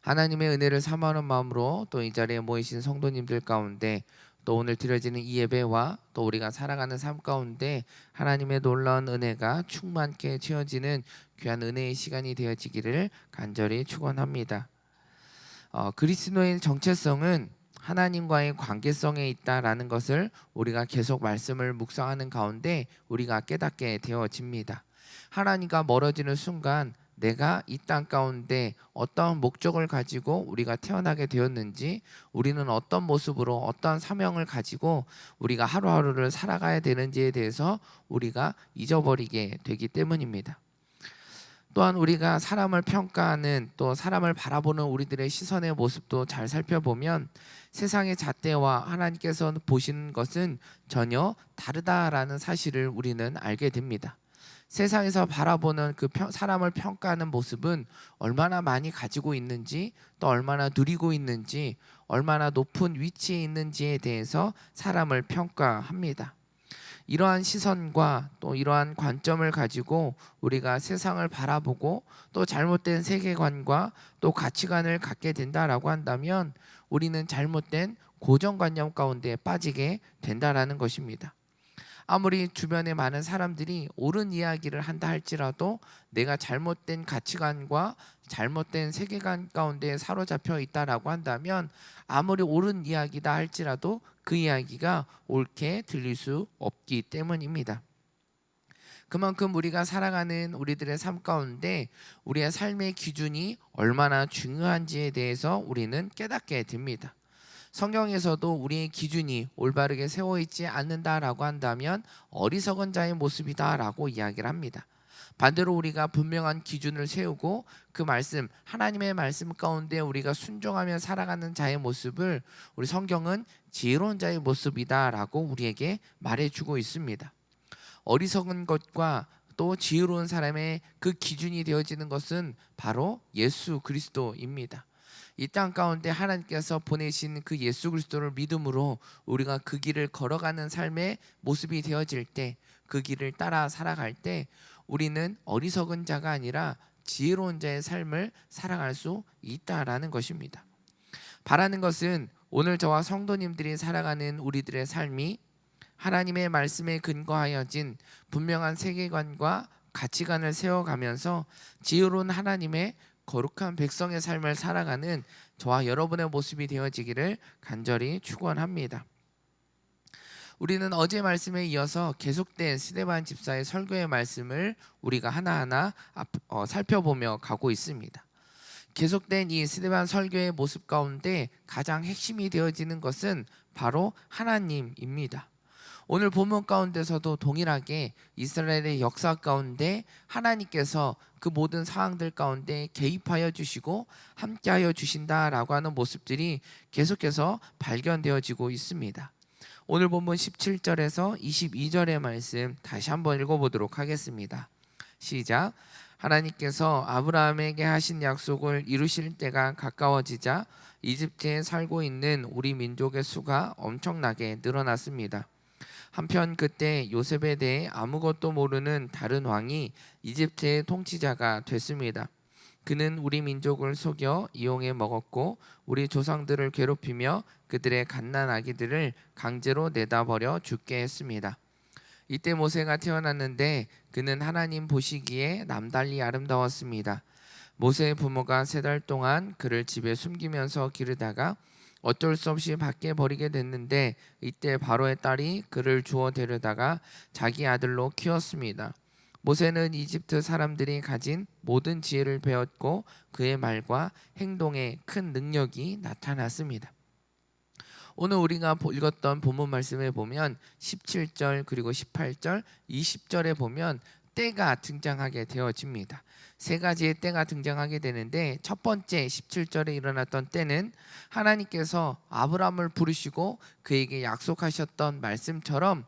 하나님의 은혜를 사모하는 마음으로 또 이 자리에 모이신 성도님들 가운데 또 오늘 드려지는 이 예배와 또 우리가 살아가는 삶 가운데 하나님의 놀라운 은혜가 충만케 채워지는 귀한 은혜의 시간이 되어지기를 간절히 축원합니다. 그리스도의 정체성은 하나님과의 관계성에 있다라는 것을 우리가 계속 말씀을 묵상하는 가운데 우리가 깨닫게 되어집니다. 하나님과 멀어지는 순간 내가 이 땅 가운데 어떤 목적을 가지고 우리가 태어나게 되었는지, 우리는 어떤 모습으로 어떤 사명을 가지고 우리가 하루하루를 살아가야 되는지에 대해서 우리가 잊어버리게 되기 때문입니다. 또한 우리가 사람을 평가하는 또 사람을 바라보는 우리들의 시선의 모습도 잘 살펴보면 세상의 잣대와 하나님께서 보시는 것은 전혀 다르다라는 사실을 우리는 알게 됩니다. 세상에서 바라보는 사람을 평가하는 모습은 얼마나 많이 가지고 있는지, 또 얼마나 누리고 있는지, 얼마나 높은 위치에 있는지에 대해서 사람을 평가합니다. 이러한 시선과 또 이러한 관점을 가지고 우리가 세상을 바라보고 또 잘못된 세계관과 또 가치관을 갖게 된다라고 한다면 우리는 잘못된 고정관념 가운데 빠지게 된다라는 것입니다. 아무리 주변에 많은 사람들이 옳은 이야기를 한다 할지라도 내가 잘못된 가치관과 잘못된 세계관 가운데 사로잡혀 있다라고 한다면 아무리 옳은 이야기다 할지라도 그 이야기가 옳게 들릴 수 없기 때문입니다. 그만큼 우리가 살아가는 우리들의 삶 가운데 우리의 삶의 기준이 얼마나 중요한지에 대해서 우리는 깨닫게 됩니다. 성경에서도 우리의 기준이 올바르게 세워 있지 않는다라고 한다면 어리석은 자의 모습이다라고 이야기를 합니다. 반대로 우리가 분명한 기준을 세우고 그 말씀, 하나님의 말씀 가운데 우리가 순종하며 살아가는 자의 모습을 우리 성경은 지혜로운 자의 모습이다라고 우리에게 말해주고 있습니다. 어리석은 것과 또 지혜로운 사람의 그 기준이 되어지는 것은 바로 예수 그리스도입니다. 이 땅 가운데 하나님께서 보내신 그 예수 그리스도를 믿음으로 우리가 그 길을 걸어가는 삶의 모습이 되어질 때, 그 길을 따라 살아갈 때 우리는 어리석은 자가 아니라 지혜로운 자의 삶을 살아갈 수 있다라는 것입니다. 바라는 것은 오늘 저와 성도님들이 살아가는 우리들의 삶이 하나님의 말씀에 근거하여진 분명한 세계관과 가치관을 세워가면서 지혜로운 하나님의 거룩한 백성의 삶을 살아가는 저와 여러분의 모습이 되어지기를 간절히 축원합니다. 우리는 어제 말씀에 이어서 계속된 스데반 집사의 설교의 말씀을 우리가 하나하나 살펴보며 가고 있습니다. 계속된 이 스데반 설교의 모습 가운데 가장 핵심이 되어지는 것은 바로 하나님입니다. 오늘 본문 가운데서도 동일하게 이스라엘의 역사 가운데 하나님께서 그 모든 상황들 가운데 개입하여 주시고 함께하여 주신다라고 하는 모습들이 계속해서 발견되어지고 있습니다. 오늘 본문 17절에서 22절의 말씀 다시 한번 읽어보도록 하겠습니다. 시작. 하나님께서 아브라함에게 하신 약속을 이루실 때가 가까워지자 이집트에 살고 있는 우리 민족의 수가 엄청나게 늘어났습니다. 한편 그때 요셉에 대해 아무것도 모르는 다른 왕이 이집트의 통치자가 됐습니다. 그는 우리 민족을 속여 이용해 먹었고 우리 조상들을 괴롭히며 그들의 갓난 아기들을 강제로 내다버려 죽게 했습니다. 이때 모세가 태어났는데 그는 하나님 보시기에 남달리 아름다웠습니다. 모세의 부모가 3달 동안 그를 집에 숨기면서 기르다가 어쩔 수 없이 밖에 버리게 됐는데 이때 바로의 딸이 그를 주워 데려다가 자기 아들로 키웠습니다. 모세는 이집트 사람들이 가진 모든 지혜를 배웠고 그의 말과 행동에 큰 능력이 나타났습니다. 오늘 우리가 읽었던 본문 말씀에 보면 17절 그리고 18절 20절에 보면 때가 등장하게 되어집니다. 세 가지의 때가 등장하게 되는데 첫 번째 17절에 일어났던 때는 하나님께서 아브라함을 부르시고 그에게 약속하셨던 말씀처럼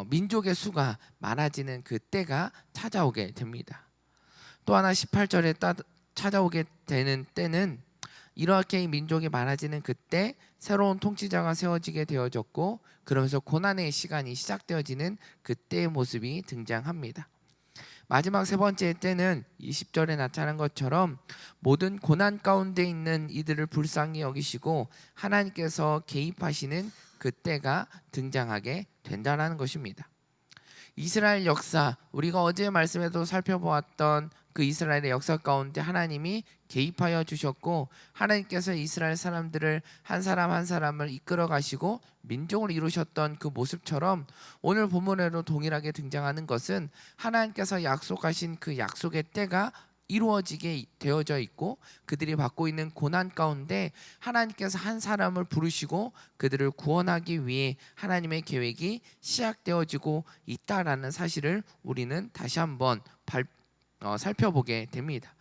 민족의 수가 많아지는 그 때가 찾아오게 됩니다. 또 하나 18절에 찾아오게 되는 때는 이렇게 민족이 많아지는 그때 새로운 통치자가 세워지게 되어졌고 그러면서 고난의 시간이 시작되어지는 그때의 모습이 등장합니다. 마지막 세 번째 때는 20절에 나타난 것처럼 모든 고난 가운데 있는 이들을 불쌍히 여기시고 하나님께서 개입하시는 그 때가 등장하게 된다는 것입니다. 이스라엘 역사, 우리가 어제 말씀에도 살펴보았던 그 이스라엘의 역사 가운데 하나님이 개입하여 주셨고, 하나님께서 이스라엘 사람들을 한 사람 한 사람을 이끌어 가시고 민족을 이루셨던 그 모습처럼 오늘 본문에도 동일하게 등장하는 것은 하나님께서 약속하신 그 약속의 때가 이루어지게 되어져 있고, 그들이 받고 있는 고난 가운데 하나님께서 한 사람을 부르시고 그들을 구원하기 위해 하나님의 계획이 시작되어지고 있다라는 사실을 우리는 다시 한번 살펴보게 됩니다.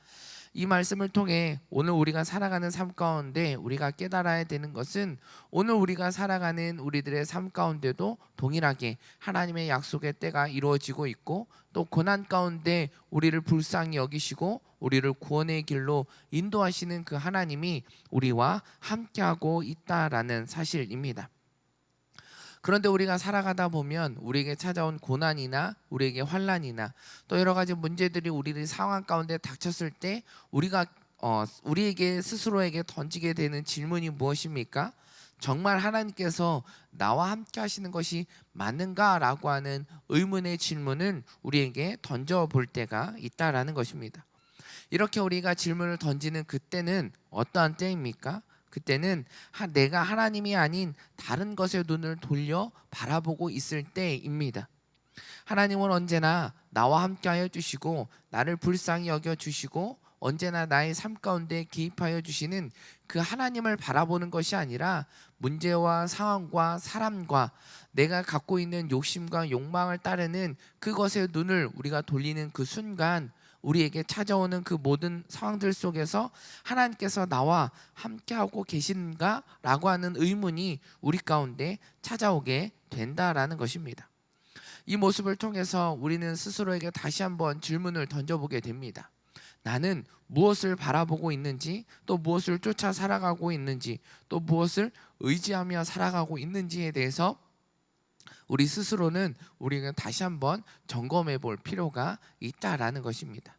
이 말씀을 통해 오늘 우리가 살아가는 삶 가운데 우리가 깨달아야 되는 것은, 오늘 우리가 살아가는 우리들의 삶 가운데도 동일하게 하나님의 약속의 때가 이루어지고 있고, 또 고난 가운데 우리를 불쌍히 여기시고 우리를 구원의 길로 인도하시는 그 하나님이 우리와 함께하고 있다라는 사실입니다. 그런데 우리가 살아가다 보면 우리에게 찾아온 고난이나 우리에게 환난이나 또 여러 가지 문제들이 우리의 상황 가운데 닥쳤을 때 우리에게 스스로에게 던지게 되는 질문이 무엇입니까? 정말 하나님께서 나와 함께 하시는 것이 맞는가라고 하는 의문의 질문을 우리에게 던져볼 때가 있다라는 것입니다. 이렇게 우리가 질문을 던지는 그때는 어떠한 때입니까? 그때는 내가 하나님이 아닌 다른 것에 눈을 돌려 바라보고 있을 때입니다. 하나님은 언제나 나와 함께하여 주시고 나를 불쌍히 여겨 주시고 언제나 나의 삶 가운데 개입하여 주시는 그 하나님을 바라보는 것이 아니라 문제와 상황과 사람과 내가 갖고 있는 욕심과 욕망을 따르는 그것에 눈을 우리가 돌리는 그 순간, 우리에게 찾아오는 그 모든 상황들 속에서 하나님께서 나와 함께하고 계신가라고 하는 의문이 우리 가운데 찾아오게 된다라는 것입니다. 이 모습을 통해서 우리는 스스로에게 다시 한번 질문을 던져보게 됩니다. 나는 무엇을 바라보고 있는지, 또 무엇을 쫓아 살아가고 있는지, 또 무엇을 의지하며 살아가고 있는지에 대해서 우리 스스로는 우리가 다시 한번 점검해 볼 필요가 있다라는 것입니다.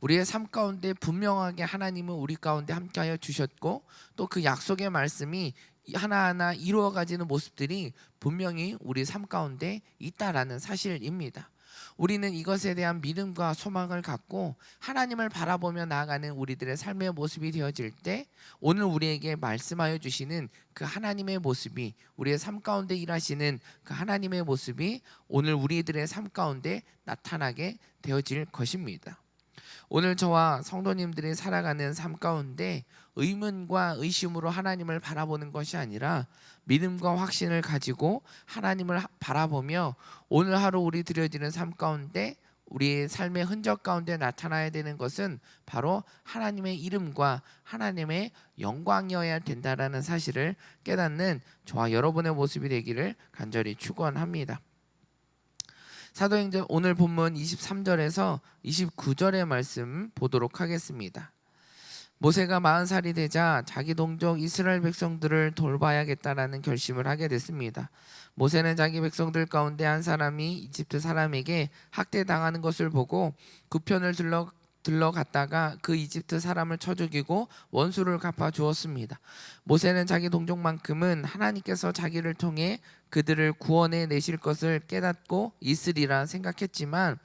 우리의 삶 가운데 분명하게 하나님은 우리 가운데 함께하여 주셨고, 또 그 약속의 말씀이 하나하나 이루어가지는 모습들이 분명히 우리 삶 가운데 있다라는 사실입니다. 우리는 이것에 대한 믿음과 소망을 갖고 하나님을 바라보며 나아가는 우리들의 삶의 모습이 되어질 때, 오늘 우리에게 말씀하여 주시는 그 하나님의 모습이, 우리의 삶 가운데 일하시는 그 하나님의 모습이 오늘 우리들의 삶 가운데 나타나게 되어질 것입니다. 오늘 저와 성도님들이 살아가는 삶 가운데 의문과 의심으로 하나님을 바라보는 것이 아니라 믿음과 확신을 가지고 하나님을 바라보며 오늘 하루 우리 드려지는 삶 가운데 우리의 삶의 흔적 가운데 나타나야 되는 것은 바로 하나님의 이름과 하나님의 영광이어야 된다라는 사실을 깨닫는 저와 여러분의 모습이 되기를 간절히 축원합니다. 사도행전 오늘 본문 23절에서 29절의 말씀 보도록 하겠습니다. 모세가 40살이 되자 자기 동족 이스라엘 백성들을 돌봐야겠다라는 결심을 하게 됐습니다. 모세는 자기 백성들 가운데 한 사람이 이집트 사람에게 학대당하는 것을 보고 그 편을 들러갔다가 그 이집트 사람을 쳐 죽이고 원수를 갚아 주었습니다. 모세는 자기 동족만큼은 하나님께서 자기를 통해 그들을 구원해 내실 것을 깨닫고 있으리라 생각했지만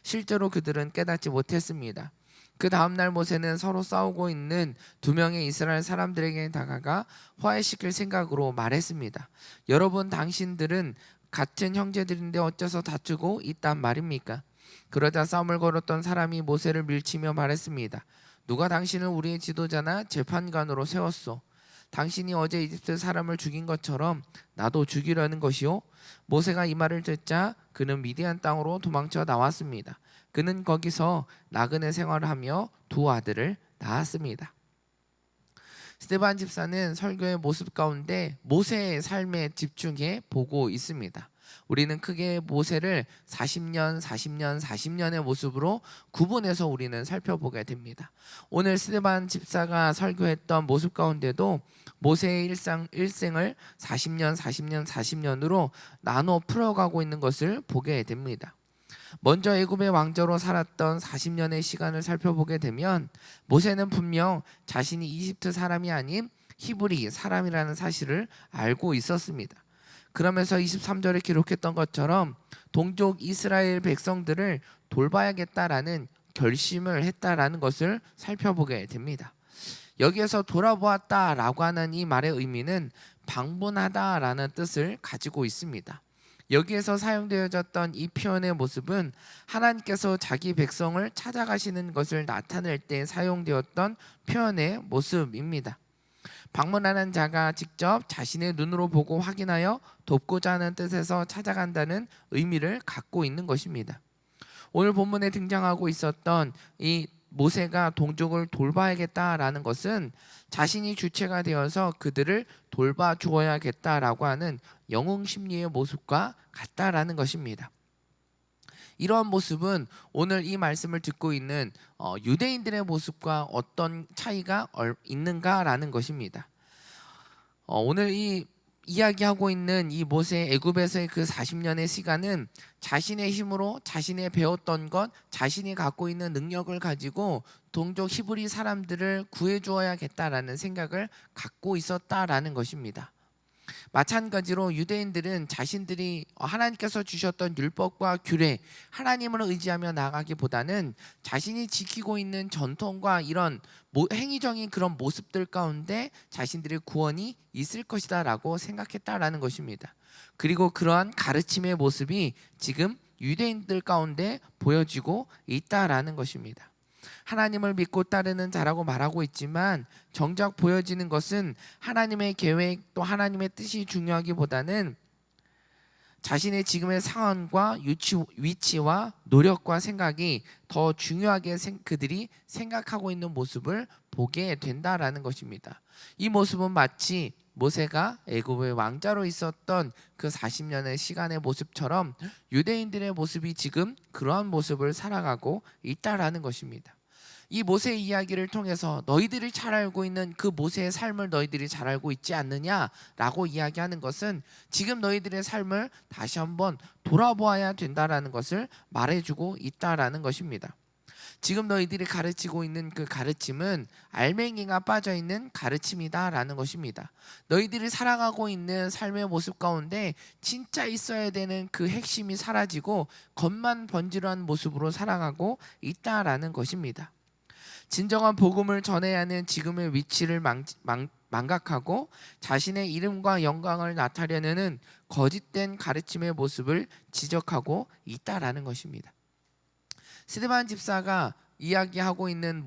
실제로 그들은 깨닫지 못했습니다. 그 다음날 모세는 서로 싸우고 있는 2명의 이스라엘 사람들에게 다가가 화해시킬 생각으로 말했습니다. 여러분, 당신들은 같은 형제들인데 어째서 다투고 있단 말입니까? 그러자 싸움을 걸었던 사람이 모세를 밀치며 말했습니다. 누가 당신을 우리의 지도자나 재판관으로 세웠소? 당신이 어제 이집트 사람을 죽인 것처럼 나도 죽이려는 것이요? 모세가 이 말을 듣자 그는 미디안 땅으로 도망쳐 나왔습니다. 그는 거기서 나그네 생활을 하며 2 아들을 낳았습니다. 스데반 집사는 설교의 모습 가운데 모세의 삶에 집중해 보고 있습니다. 우리는 크게 모세를 40년의 모습으로 구분해서 우리는 살펴보게 됩니다. 오늘 스데반 집사가 설교했던 모습 가운데도 모세의 일생을 40년으로 나눠 풀어가고 있는 것을 보게 됩니다. 먼저 애굽의 왕자로 살았던 40년의 시간을 살펴보게 되면 모세는 분명 자신이 이집트 사람이 아닌 히브리 사람이라는 사실을 알고 있었습니다. 그러면서 23절에 기록했던 것처럼 동족 이스라엘 백성들을 돌봐야겠다라는 결심을 했다라는 것을 살펴보게 됩니다. 여기에서 돌아보았다라고 하는 이 말의 의미는 방문하다라는 뜻을 가지고 있습니다. 여기에서 사용되어졌던 이 표현의 모습은 하나님께서 자기 백성을 찾아가시는 것을 나타낼 때 사용되었던 표현의 모습입니다. 방문하는 자가 직접 자신의 눈으로 보고 확인하여 돕고자 하는 뜻에서 찾아간다는 의미를 갖고 있는 것입니다. 오늘 본문에 등장하고 있었던 이 모세가 동족을 돌봐야겠다라는 것은 자신이 주체가 되어서 그들을 돌봐 주어야겠다라고 하는 영웅 심리의 모습과 같다라는 것입니다. 이러한 모습은 오늘 이 말씀을 듣고 있는 유대인들의 모습과 어떤 차이가 있는가라는 것입니다. 오늘 이 이야기하고 있는 이 모세 애굽에서의 그 40년의 시간은 자신의 힘으로 자신이 배웠던 것, 자신이 갖고 있는 능력을 가지고 동족 히브리 사람들을 구해 주어야겠다라는 생각을 갖고 있었다라는 것입니다. 마찬가지로 유대인들은 자신들이 하나님께서 주셨던 율법과 규례, 하나님을 의지하며 나아가기보다는 자신이 지키고 있는 전통과 이런 행위적인 그런 모습들 가운데 자신들의 구원이 있을 것이다라고 생각했다라는 것입니다. 그리고 그러한 가르침의 모습이 지금 유대인들 가운데 보여지고 있다라는 것입니다. 하나님을 믿고 따르는 자라고 말하고 있지만 정작 보여지는 것은 하나님의 계획 또 하나님의 뜻이 중요하기보다는 자신의 지금의 상황과 위치와 노력과 생각이 더 중요하게 그들이 생각하고 있는 모습을 보게 된다라는 것입니다. 이 모습은 마치 모세가 애굽의 왕자로 있었던 그 40년의 시간의 모습처럼 유대인들의 모습이 지금 그러한 모습을 살아가고 있다라는 것입니다. 이 모세의 이야기를 통해서 너희들이 잘 알고 있는 그 모세의 삶을 너희들이 잘 알고 있지 않느냐라고 이야기하는 것은 지금 너희들의 삶을 다시 한번 돌아보아야 된다라는 것을 말해주고 있다라는 것입니다. 지금 너희들이 가르치고 있는 그 가르침은 알맹이가 빠져있는 가르침이다라는 것입니다. 너희들이 살아가고 있는 삶의 모습 가운데 진짜 있어야 되는 그 핵심이 사라지고 겉만 번지르한 모습으로 살아가고 있다라는 것입니다. 진정한 복음을 전해야 하는 지금의 위치를 망각하고 자신의 이름과 영광을 나타내려는 거짓된 가르침의 모습을 지적하고 있다라는 것입니다. 스데반 집사가 이야기하고 있는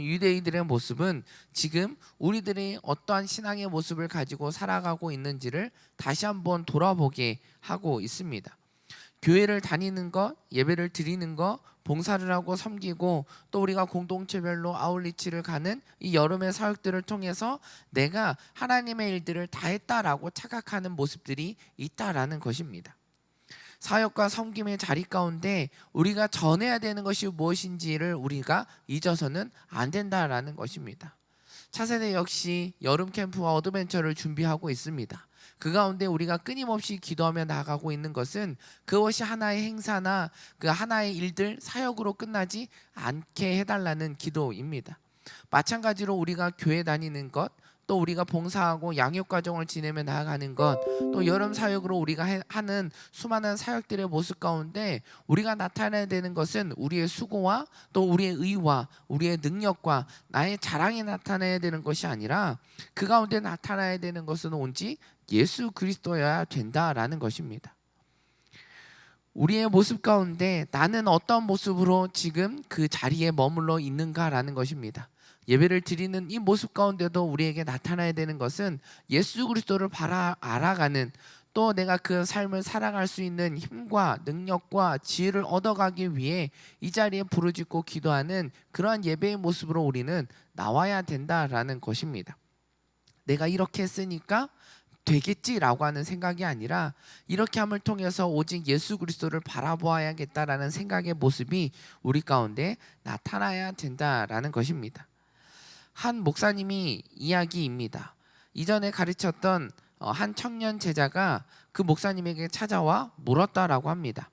유대인들의 모습은 지금 우리들이 어떠한 신앙의 모습을 가지고 살아가고 있는지를 다시 한번 돌아보게 하고 있습니다. 교회를 다니는 것, 예배를 드리는 것, 봉사를 하고 섬기고 또 우리가 공동체별로 아울리치를 가는 이 여름의 사역들을 통해서 내가 하나님의 일들을 다 했다라고 착각하는 모습들이 있다라는 것입니다. 사역과 섬김의 자리 가운데 우리가 전해야 되는 것이 무엇인지를 우리가 잊어서는 안 된다라는 것입니다. 차세대 역시 여름 캠프와 어드벤처를 준비하고 있습니다. 그 가운데 우리가 끊임없이 기도하며 나아가고 있는 것은 그것이 하나의 행사나 그 하나의 일들 사역으로 끝나지 않게 해달라는 기도입니다. 마찬가지로 우리가 교회 다니는 것, 또 우리가 봉사하고 양육과정을 지내며 나아가는 것, 또 여름 사역으로 우리가 하는 수많은 사역들의 모습 가운데 우리가 나타내야 되는 것은 우리의 수고와 또 우리의 의와 우리의 능력과 나의 자랑이 나타내야 되는 것이 아니라 그 가운데 나타나야 되는 것은 온지 예수 그리스도여야 된다라는 것입니다. 우리의 모습 가운데 나는 어떤 모습으로 지금 그 자리에 머물러 있는가라는 것입니다. 예배를 드리는 이 모습 가운데도 우리에게 나타나야 되는 것은 예수 그리스도를 알아가는, 또 내가 그 삶을 살아갈 수 있는 힘과 능력과 지혜를 얻어가기 위해 이 자리에 부르짖고 기도하는 그러한 예배의 모습으로 우리는 나와야 된다라는 것입니다. 내가 이렇게 했으니까 되겠지라고 하는 생각이 아니라 이렇게 함을 통해서 오직 예수 그리스도를 바라보아야겠다라는 생각의 모습이 우리 가운데 나타나야 된다라는 것입니다. 한 목사님이 이야기입니다. 이전에 가르쳤던 한 청년 제자가 그 목사님에게 찾아와 물었다라고 합니다.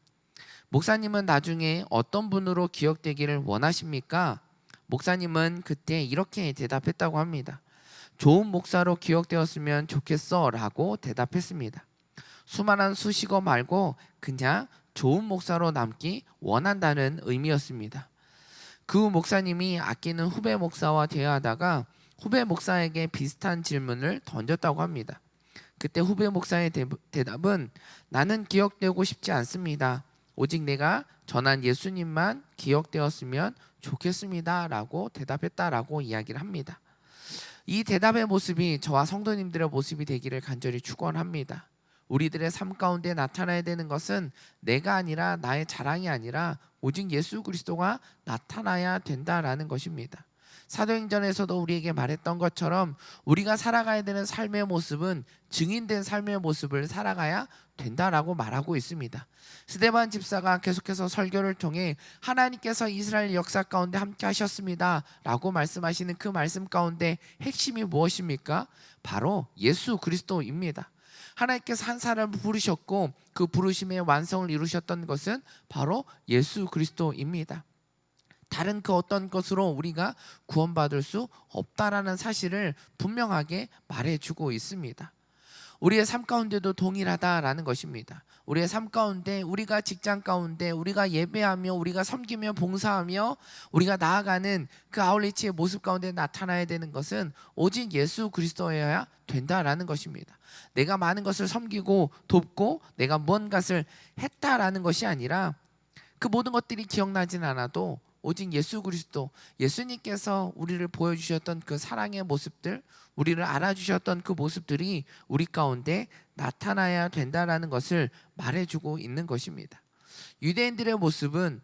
목사님은 나중에 어떤 분으로 기억되기를 원하십니까? 목사님은 그때 이렇게 대답했다고 합니다. 좋은 목사로 기억되었으면 좋겠어 라고 대답했습니다. 수많은 수식어 말고 그냥 좋은 목사로 남기 원한다는 의미였습니다. 그 목사님이 아끼는 후배 목사와 대화하다가 후배 목사에게 비슷한 질문을 던졌다고 합니다. 그때 후배 목사의 대답은 나는 기억되고 싶지 않습니다. 오직 내가 전한 예수님만 기억되었으면 좋겠습니다 라고 대답했다라고 이야기를 합니다. 이 대답의 모습이 저와 성도님들의 모습이 되기를 간절히 축원합니다. 우리들의 삶 가운데 나타나야 되는 것은 내가 아니라 나의 자랑이 아니라 오직 예수 그리스도가 나타나야 된다라는 것입니다. 사도행전에서도 우리에게 말했던 것처럼 우리가 살아가야 되는 삶의 모습은 증인된 삶의 모습을 살아가야 된다라고 말하고 있습니다. 스데반 집사가 계속해서 설교를 통해 하나님께서 이스라엘 역사 가운데 함께 하셨습니다 라고 말씀하시는 그 말씀 가운데 핵심이 무엇입니까? 바로 예수 그리스도입니다. 하나님께서 한 사람을 부르셨고 그 부르심의 완성을 이루셨던 것은 바로 예수 그리스도입니다. 다른 그 어떤 것으로 우리가 구원받을 수 없다라는 사실을 분명하게 말해주고 있습니다. 우리의 삶 가운데도 동일하다라는 것입니다. 우리의 삶 가운데 우리가 직장 가운데 우리가 예배하며 우리가 섬기며 봉사하며 우리가 나아가는 그 아울리치의 모습 가운데 나타나야 되는 것은 오직 예수 그리스도여야 된다라는 것입니다. 내가 많은 것을 섬기고 돕고 내가 무언가를 했다라는 것이 아니라 그 모든 것들이 기억나진 않아도 오직 예수 그리스도, 예수님께서 우리를 보여주셨던 그 사랑의 모습들, 우리를 알아주셨던 그 모습들이 우리 가운데 나타나야 된다라는 것을 말해주고 있는 것입니다. 유대인들의 모습은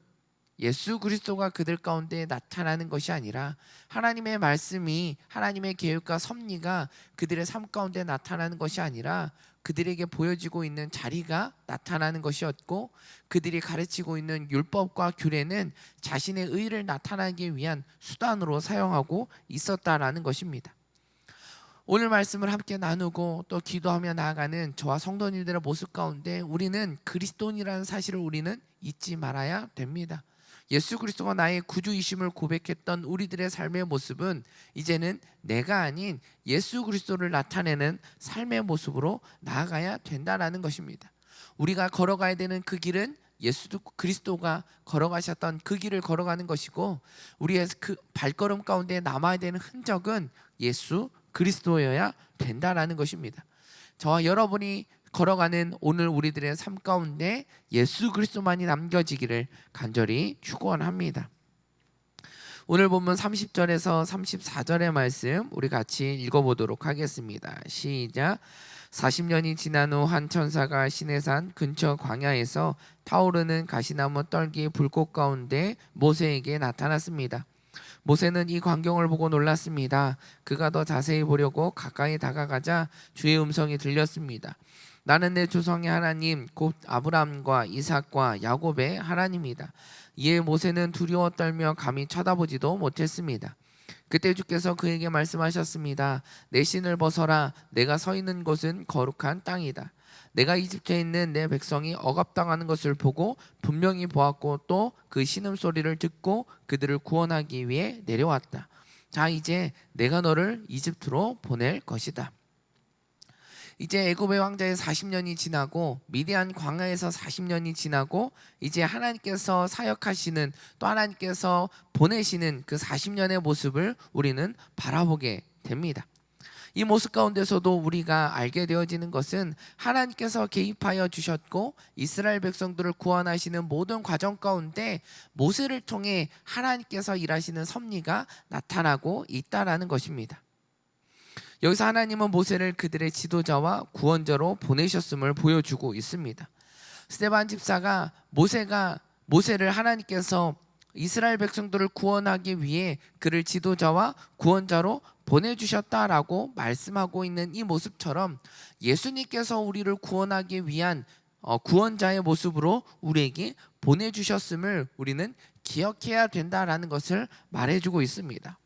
예수 그리스도가 그들 가운데 나타나는 것이 아니라 하나님의 말씀이, 하나님의 계획과 섭리가 그들의 삶 가운데 나타나는 것이 아니라 그들에게 보여지고 있는 자리가 나타나는 것이었고, 그들이 가르치고 있는 율법과 규례는 자신의 의를 나타나기 위한 수단으로 사용하고 있었다라는 것입니다. 오늘 말씀을 함께 나누고 또 기도하며 나아가는 저와 성도님들의 모습 가운데 우리는 그리스도인이라는 사실을 우리는 잊지 말아야 됩니다. 예수 그리스도가 나의 구주이심을 고백했던 우리들의 삶의 모습은 이제는 내가 아닌 예수 그리스도를 나타내는 삶의 모습으로 나아가야 된다라는 것입니다. 우리가 걸어가야 되는 그 길은 예수 그리스도가 걸어가셨던 그 길을 걸어가는 것이고, 우리의 그 발걸음 가운데 남아야 되는 흔적은 예수 그리스도여야 된다라는 것입니다. 저와 여러분이 걸어가는 오늘 우리들의 삶 가운데 예수 그리스도만이 남겨지기를 간절히 축원합니다. 오늘 본문 30절에서 34절의 말씀 우리 같이 읽어보도록 하겠습니다. 시작. 40년이 지난 후 한 천사가 시내산 근처 광야에서 타오르는 가시나무 떨기 불꽃 가운데 모세에게 나타났습니다. 모세는 이 광경을 보고 놀랐습니다. 그가 더 자세히 보려고 가까이 다가가자 주의 음성이 들렸습니다. 나는 내 조상의 하나님 곧 아브라함과 이삭과 야곱의 하나님이다. 이에 모세는 두려워 떨며 감히 쳐다보지도 못했습니다. 그때 주께서 그에게 말씀하셨습니다. 내 신을 벗어라. 내가 서 있는 곳은 거룩한 땅이다. 내가 이집트에 있는 내 백성이 억압당하는 것을 보고 분명히 보았고 또 그 신음소리를 듣고 그들을 구원하기 위해 내려왔다. 자, 이제 내가 너를 이집트로 보낼 것이다. 이제 애굽의 왕자의 40년이 지나고 미디안 광야에서 40년이 지나고 이제 하나님께서 사역하시는, 또 하나님께서 보내시는 그 40년의 모습을 우리는 바라보게 됩니다. 이 모습 가운데서도 우리가 알게 되어지는 것은 하나님께서 개입하여 주셨고 이스라엘 백성들을 구원하시는 모든 과정 가운데 모세를 통해 하나님께서 일하시는 섭리가 나타나고 있다라는 것입니다. 여기서 하나님은 모세를 그들의 지도자와 구원자로 보내셨음을 보여주고 있습니다. 스데반 집사가 모세를 하나님께서 이스라엘 백성들을 구원하기 위해 그를 지도자와 구원자로 보내주셨다라고 말씀하고 있는 이 모습처럼 예수님께서 우리를 구원하기 위한 구원자의 모습으로 우리에게 보내주셨음을 우리는 기억해야 된다라는 것을 말해주고 있습니다.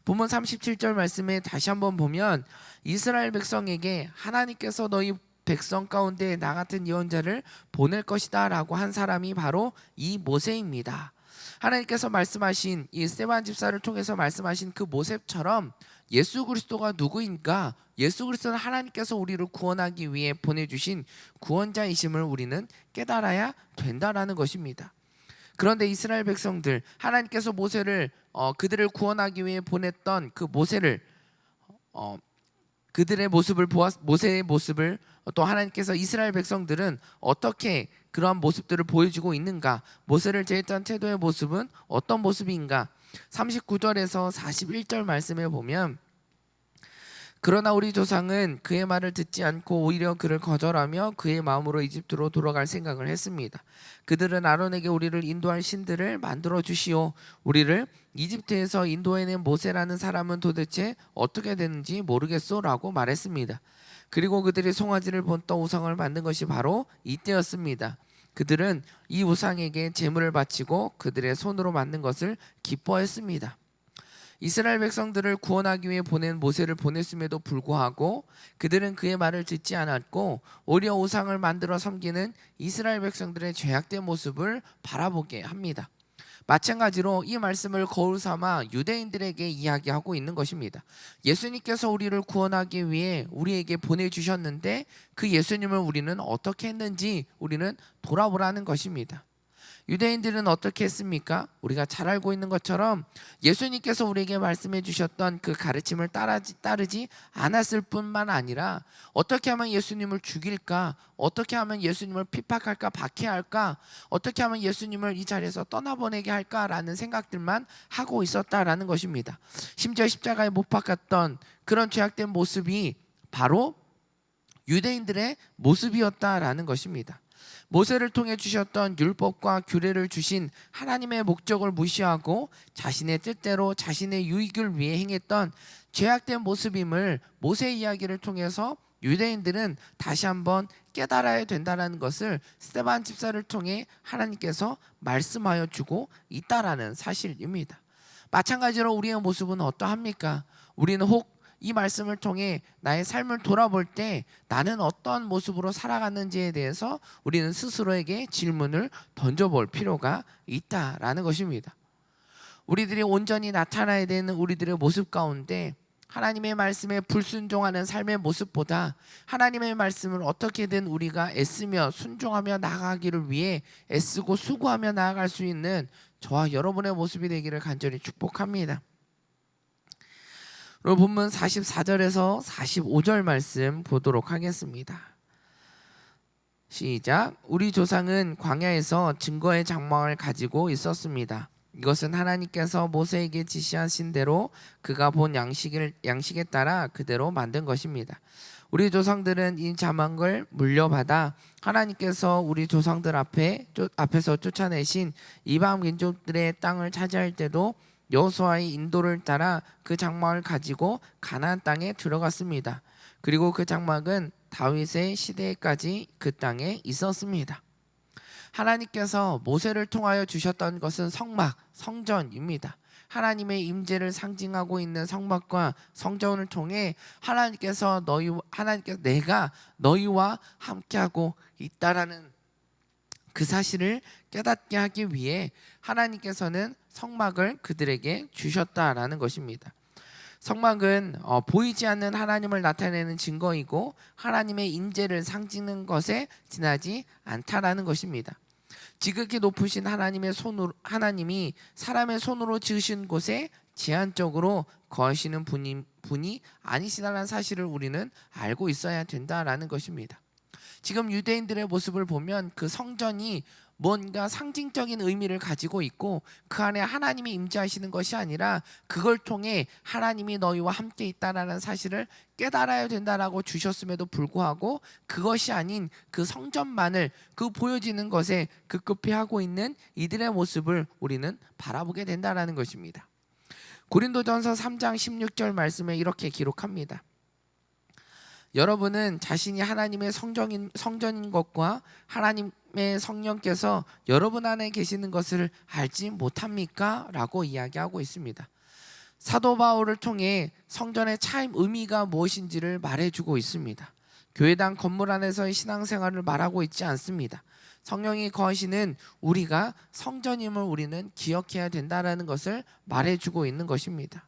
본문 37절 말씀에 다시 한번 보면 이스라엘 백성에게 하나님께서 너희 백성 가운데 나 같은 예언자를 보낼 것이다 라고 한 사람이 바로 이 모세입니다. 하나님께서 말씀하신 이 스데반 집사를 통해서 말씀하신 그 모세처럼 예수 그리스도가 누구인가? 예수 그리스도는 하나님께서 우리를 구원하기 위해 보내주신 구원자이심을 우리는 깨달아야 된다라는 것입니다. 그런데 이스라엘 백성들, 하나님께서 모세를 그들을 구원하기 위해 보냈던 그 모세를 그들의 모습을 모세의 모습을 또 하나님께서 이스라엘 백성들은 어떻게 그러한 모습들을 보여주고 있는가? 모세를 제했던 태도의 모습은 어떤 모습인가? 39절에서 41절 말씀에 보면, 그러나 우리 조상은 그의 말을 듣지 않고 오히려 그를 거절하며 그의 마음으로 이집트로 돌아갈 생각을 했습니다. 그들은 아론에게 우리를 인도할 신들을 만들어 주시오. 우리를 이집트에서 인도해낸 모세라는 사람은 도대체 어떻게 되는지 모르겠소 라고 말했습니다. 그리고 그들이 송아지를 본떠 우상을 만든 것이 바로 이때였습니다. 그들은 이 우상에게 제물을 바치고 그들의 손으로 만든 것을 기뻐했습니다. 이스라엘 백성들을 구원하기 위해 보낸 모세를 보냈음에도 불구하고 그들은 그의 말을 듣지 않았고 오히려 우상을 만들어 섬기는 이스라엘 백성들의 죄악된 모습을 바라보게 합니다. 마찬가지로 이 말씀을 거울 삼아 유대인들에게 이야기하고 있는 것입니다. 예수님께서 우리를 구원하기 위해 우리에게 보내주셨는데 그 예수님을 우리는 어떻게 했는지 우리는 돌아보라는 것입니다. 유대인들은 어떻게 했습니까? 우리가 잘 알고 있는 것처럼 예수님께서 우리에게 말씀해 주셨던 그 가르침을 따르지 않았을 뿐만 아니라 어떻게 하면 예수님을 죽일까? 어떻게 하면 예수님을 핍박할까? 박해할까? 어떻게 하면 예수님을 이 자리에서 떠나보내게 할까라는 생각들만 하고 있었다라는 것입니다. 심지어 십자가에 못 박았던 그런 죄악된 모습이 바로 유대인들의 모습이었다라는 것입니다. 모세를 통해 주셨던 율법과 규례를 주신 하나님의 목적을 무시하고 자신의 뜻대로 자신의 유익을 위해 행했던 죄악된 모습임을 모세의 이야기를 통해서 유대인들은 다시 한번 깨달아야 된다는 것을 스데반 집사를 통해 하나님께서 말씀하여 주고 있다라는 사실입니다. 마찬가지로 우리의 모습은 어떠합니까? 우리는 혹 이 말씀을 통해 나의 삶을 돌아볼 때 나는 어떤 모습으로 살아갔는지에 대해서 우리는 스스로에게 질문을 던져볼 필요가 있다라는 것입니다. 우리들이 온전히 나타나야 되는 우리들의 모습 가운데 하나님의 말씀에 불순종하는 삶의 모습보다 하나님의 말씀을 어떻게든 우리가 애쓰며 순종하며 나아가기를 위해 애쓰고 수고하며 나아갈 수 있는 저와 여러분의 모습이 되기를 간절히 축복합니다. 본문 44절에서 45절 말씀 보도록 하겠습니다. 시작. 우리 조상은 광야에서 증거의 장막을 가지고 있었습니다. 이것은 하나님께서 모세에게 지시하신 대로 그가 본 양식에 따라 그대로 만든 것입니다. 우리 조상들은 이 장막을 물려받아 하나님께서 우리 조상들 앞에서 쫓아내신 이방 민족들의 땅을 차지할 때도 여호수아의 인도를 따라 그 장막을 가지고 가나안 땅에 들어갔습니다. 그리고 그 장막은 다윗의 시대까지 그 땅에 있었습니다. 하나님께서 모세를 통하여 주셨던 것은 성막, 성전입니다. 하나님의 임재를 상징하고 있는 성막과 성전을 통해 하나님께서 내가 너희와 함께하고 있다라는 그 사실을 깨닫게 하기 위해 하나님께서는 성막을 그들에게 주셨다라는 것입니다. 성막은 보이지 않는 하나님을 나타내는 증거이고 하나님의 임재를 상징하는 것에 지나지 않다라는 것입니다. 지극히 높으신 하나님이 사람의 손으로 지으신 곳에 제한적으로 거하시는 분이 아니시다라는 사실을 우리는 알고 있어야 된다라는 것입니다. 지금 유대인들의 모습을 보면 그 성전이 뭔가 상징적인 의미를 가지고 있고 그 안에 하나님이 임재하시는 것이 아니라 그걸 통해 하나님이 너희와 함께 있다라는 사실을 깨달아야 된다라고 주셨음에도 불구하고 그것이 아닌 그 성전만을 그 보여지는 것에 급급히 하고 있는 이들의 모습을 우리는 바라보게 된다라는 것입니다. 고린도전서 3장 16절 말씀에 이렇게 기록합니다. 여러분은 자신이 하나님의 성전인 것과 하나님의 성령께서 여러분 안에 계시는 것을 알지 못합니까? 라고 이야기하고 있습니다. 사도 바울을 통해 성전의 참 의미가 무엇인지를 말해주고 있습니다. 교회당 건물 안에서의 신앙생활을 말하고 있지 않습니다. 성령이 거하시는 우리가 성전임을 우리는 기억해야 된다라는 것을 말해주고 있는 것입니다.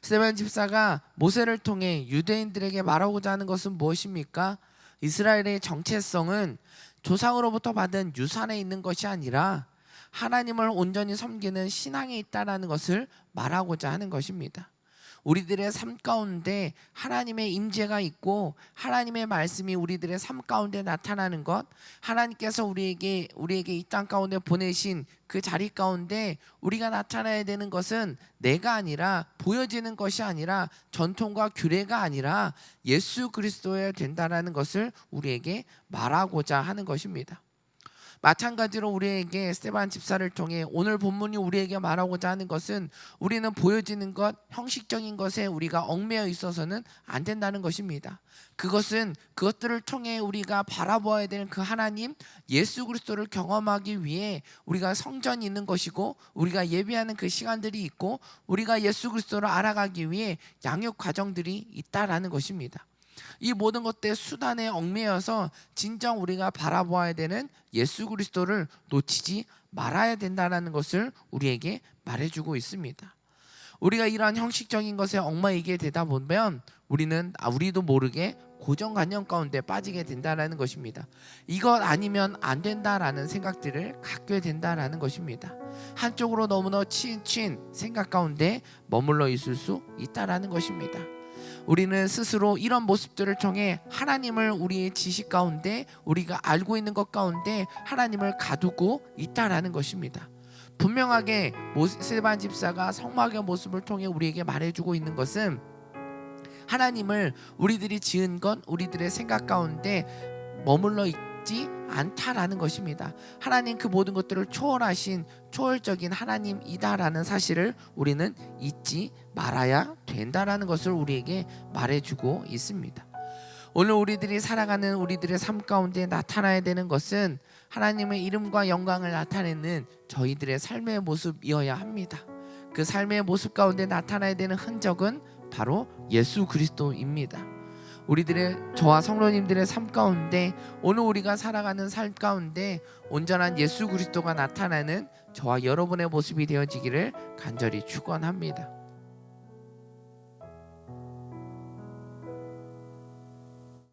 스데반 집사가 모세를 통해 유대인들에게 말하고자 하는 것은 무엇입니까? 이스라엘의 정체성은 조상으로부터 받은 유산에 있는 것이 아니라 하나님을 온전히 섬기는 신앙에 있다라는 것을 말하고자 하는 것입니다. 우리들의 삶 가운데 하나님의 임재가 있고 하나님의 말씀이 우리들의 삶 가운데 나타나는 것, 하나님께서 우리에게 이 땅 가운데 보내신 그 자리 가운데 우리가 나타나야 되는 것은 내가 아니라, 보여지는 것이 아니라, 전통과 규례가 아니라 예수 그리스도여야 된다라는 것을 우리에게 말하고자 하는 것입니다. 마찬가지로 우리에게 스데반 집사를 통해 오늘 본문이 우리에게 말하고자 하는 것은 우리는 보여지는 것, 형식적인 것에 우리가 얽매여 있어서는 안 된다는 것입니다. 그것들을 통해 우리가 바라보아야 되는 그 하나님, 예수 그리스도를 경험하기 위해 우리가 성전이 있는 것이고, 우리가 예배하는 그 시간들이 있고, 우리가 예수 그리스도를 알아가기 위해 양육 과정들이 있다라는 것입니다. 이 모든 것들의 수단에 얽매여서 진정 우리가 바라보아야 되는 예수 그리스도를 놓치지 말아야 된다는 것을 우리에게 말해주고 있습니다. 우리가 이러한 형식적인 것에 얽매이게 되다 보면 우리도 모르게 고정관념 가운데 빠지게 된다는 것입니다. 이것 아니면 안 된다라는 생각들을 갖게 된다는 것입니다. 한쪽으로 너무나 치인 생각 가운데 머물러 있을 수 있다는 것입니다. 우리는 스스로 이런 모습들을 통해 하나님을 우리의 지식 가운데, 우리가 알고 있는 것 가운데 하나님을 가두고 있다라는 것입니다. 분명하게 스데반 집사가 성막의 모습을 통해 우리에게 말해주고 있는 것은 하나님을 우리들이 지은 것, 우리들의 생각 가운데 머물러 있지 않다라는 것입니다. 하나님 그 모든 것들을 초월하신 초월적인 하나님이다라는 사실을 우리는 잊지 말아야 된다라는 것을 우리에게 말해주고 있습니다. 오늘 우리들이 살아가는 우리들의 삶 가운데 나타나야 되는 것은 하나님의 이름과 영광을 나타내는 저희들의 삶의 모습이어야 합니다. 그 삶의 모습 가운데 나타나야 되는 흔적은 바로 예수 그리스도입니다. 저와 성도님들의 삶 가운데, 오늘 우리가 살아가는 삶 가운데 온전한 예수 그리스도가 나타나는 저와 여러분의 모습이 되어지기를 간절히 축원합니다.